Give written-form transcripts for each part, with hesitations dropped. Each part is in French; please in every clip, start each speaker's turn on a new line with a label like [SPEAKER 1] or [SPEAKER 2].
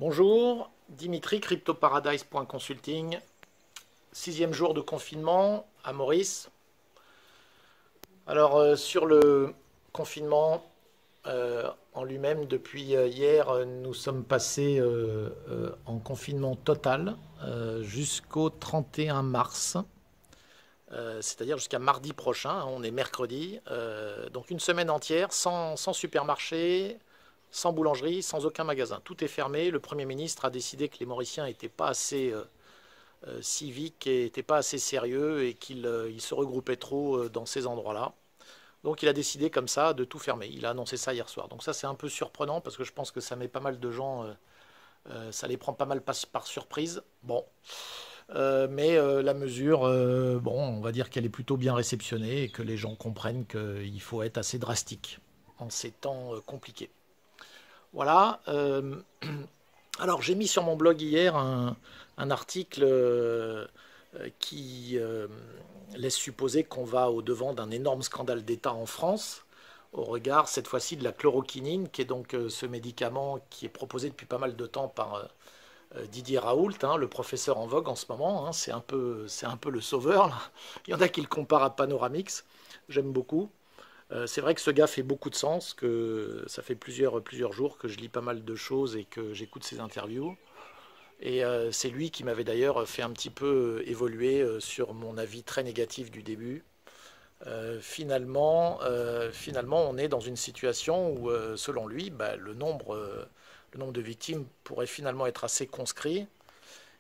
[SPEAKER 1] Bonjour, Dimitri, cryptoparadise.consulting. Sixième jour de confinement à Maurice. Alors, sur le confinement en lui-même, depuis hier, nous sommes passés en confinement total jusqu'au 31 mars, c'est-à-dire jusqu'à mardi prochain, hein, on est mercredi. Donc une semaine entière sans supermarché, sans boulangerie, sans aucun magasin. Tout est fermé. Le Premier ministre a décidé que les Mauriciens n'étaient pas assez civiques et n'étaient pas assez sérieux et qu'ils ils se regroupaient trop dans ces endroits-là. Donc il a décidé comme ça de tout fermer. Il a annoncé ça hier soir. Donc ça c'est un peu surprenant parce que je pense que ça met pas mal de gens, ça les prend pas mal par surprise. Bon, mais la mesure, bon, on va dire qu'elle est plutôt bien réceptionnée et que les gens comprennent qu'il faut être assez drastique en ces temps compliqués. Voilà. Alors j'ai mis sur mon blog hier un article qui laisse supposer qu'on va au-devant d'un énorme scandale d'État en France, au regard cette fois-ci de la chloroquinine, qui est donc ce médicament qui est proposé depuis pas mal de temps par Didier Raoult, hein, le professeur en vogue en ce moment. Hein, c'est un peu le sauveur, là. Il y en a qui le comparent à Panoramix. J'aime beaucoup. C'est vrai que ce gars fait beaucoup de sens, que ça fait plusieurs jours que je lis pas mal de choses et que j'écoute ses interviews. Et c'est lui qui m'avait d'ailleurs fait un petit peu évoluer sur mon avis très négatif du début. Finalement, on est dans une situation où, selon lui, bah, le nombre de victimes pourrait finalement être assez conscrit.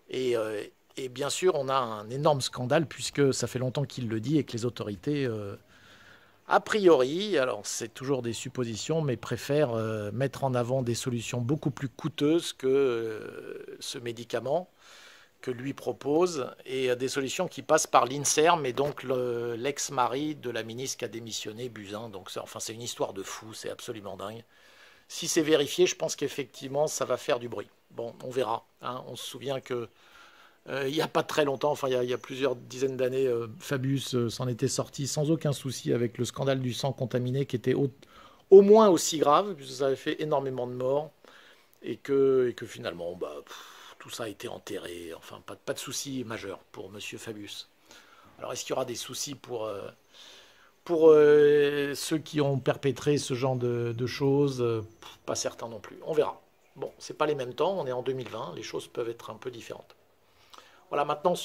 [SPEAKER 1] Et, euh, et bien sûr, on a un énorme scandale puisque ça fait longtemps qu'il le dit et que les autorités a priori, alors c'est toujours des suppositions, mais préfère mettre en avant des solutions beaucoup plus coûteuses que ce médicament que lui propose, et des solutions qui passent par l'INSERM, et donc l'ex-mari de la ministre qui a démissionné, Buzyn. Donc enfin, c'est une histoire de fou, c'est absolument dingue. Si c'est vérifié, je pense qu'effectivement, ça va faire du bruit. Bon, on verra. Hein. On se souvient que il n'y a pas très longtemps, enfin il y a plusieurs dizaines d'années, Fabius s'en était sorti sans aucun souci avec le scandale du sang contaminé qui était au moins aussi grave, puisque ça avait fait énormément de morts, et que finalement bah, tout ça a été enterré, enfin pas de souci majeur pour Monsieur Fabius. Alors est-ce qu'il y aura des soucis pour ceux qui ont perpétré ce genre de choses? Pas certain non plus, on verra. Bon, c'est pas les mêmes temps, on est en 2020, les choses peuvent être un peu différentes. Voilà, maintenant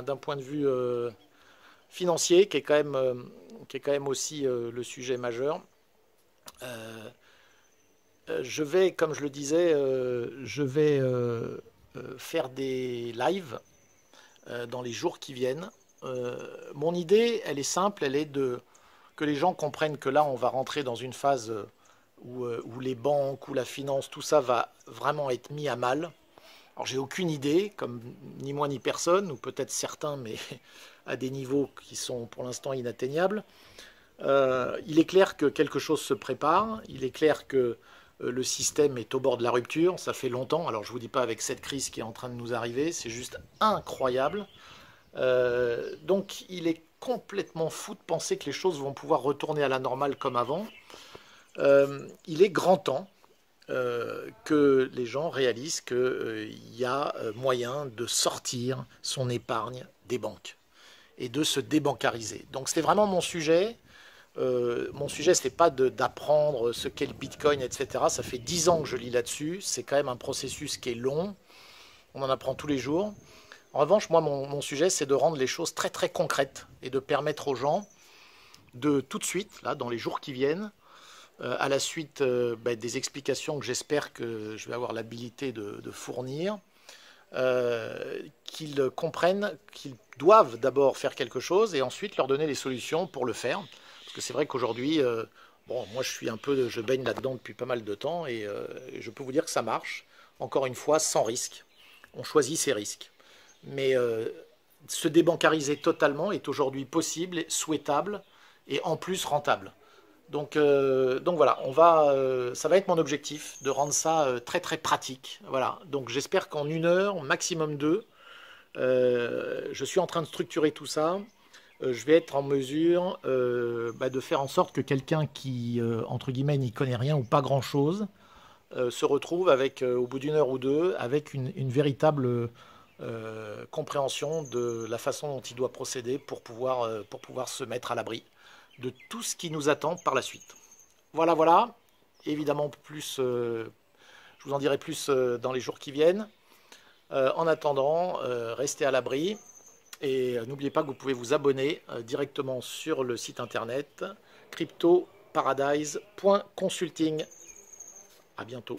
[SPEAKER 1] d'un point de vue financier, qui est quand même aussi le sujet majeur. Euh, je vais, comme je le disais, je vais faire des lives dans les jours qui viennent. Mon idée, elle est simple, elle est que les gens comprennent que là, on va rentrer dans une phase où les banques, où la finance, tout ça va vraiment être mis à mal. Alors j'ai aucune idée, comme ni moi ni personne, ou peut-être certains, mais à des niveaux qui sont pour l'instant inatteignables. Il est clair que quelque chose se prépare, il est clair que le système est au bord de la rupture, ça fait longtemps, alors je ne vous dis pas avec cette crise qui est en train de nous arriver, c'est juste incroyable. Donc il est complètement fou de penser que les choses vont pouvoir retourner à la normale comme avant. Il est grand temps que les gens réalisent qu'il y a moyen de sortir son épargne des banques et de se débancariser. Donc c'était vraiment mon sujet. Mon sujet, ce n'est pas d'apprendre ce qu'est le Bitcoin, etc. Ça fait 10 ans que je lis là-dessus. C'est quand même un processus qui est long. On en apprend tous les jours. En revanche, moi, mon sujet, c'est de rendre les choses très très concrètes et de permettre aux gens de tout de suite, là, dans les jours qui viennent, à la suite des explications que j'espère que je vais avoir l'habilité de fournir, qu'ils comprennent qu'ils doivent d'abord faire quelque chose et ensuite leur donner les solutions pour le faire. Parce que c'est vrai qu'aujourd'hui, bon, moi je baigne là-dedans depuis pas mal de temps et je peux vous dire que ça marche, encore une fois, sans risque. On choisit ses risques. Mais se débancariser totalement est aujourd'hui possible, souhaitable et en plus rentable. Donc voilà, ça va être mon objectif de rendre ça très très pratique. Voilà. Donc j'espère qu'en une heure, maximum deux, je suis en train de structurer tout ça. Je vais être en mesure de faire en sorte que quelqu'un qui, entre guillemets, n'y connaît rien ou pas grand-chose, se retrouve avec, au bout d'une heure ou deux, avec une véritable compréhension de la façon dont il doit procéder pour pouvoir se mettre à l'abri de tout ce qui nous attend par la suite. Voilà, voilà. Évidemment, plus, je vous en dirai plus dans les jours qui viennent. En attendant, restez à l'abri. Et n'oubliez pas que vous pouvez vous abonner directement sur le site internet cryptoparadise.consulting. À bientôt.